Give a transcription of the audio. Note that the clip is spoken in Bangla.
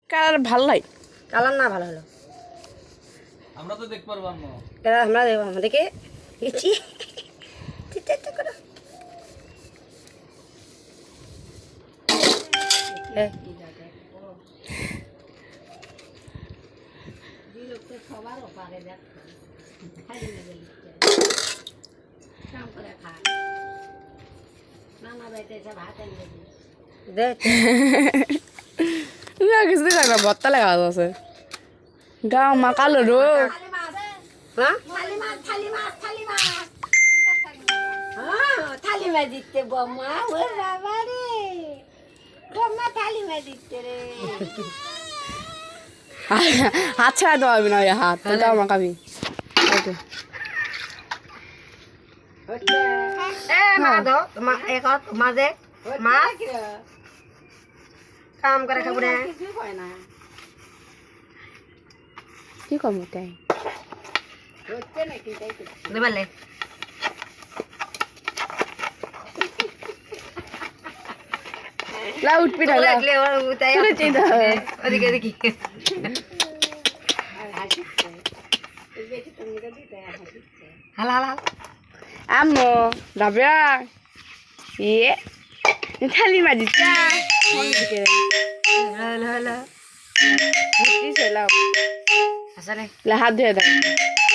কালার ভাল লাগে কালার না ভালো হলো আমরা তো দেখতে পারবো না কালার আমরা দেবো আমাদেরকে ইচ্ছি করো কিছু দেখায় না ভত্তা লাগা আছে গা মা কালো রো থালি মাছ দিতে বম্মা ও বাবা রে বম্মা থালি মাছ দিতে রে হাত ছাড়া দেওয়া হবে না হাত তো দাও মা খাবি মা দো মাঝে মা কাম করে খাবো না কি কম তাই দেবালে লা উঠবি না লা তুলে চিন্তা ওদিকে দেখি হাল হাল হাল আম্মু দাবিয়া ইয়ে থালি মাজি চা হ্যালো হ্যালো বুঝছি লাও আসলে লা হাত ধুয়ে দাও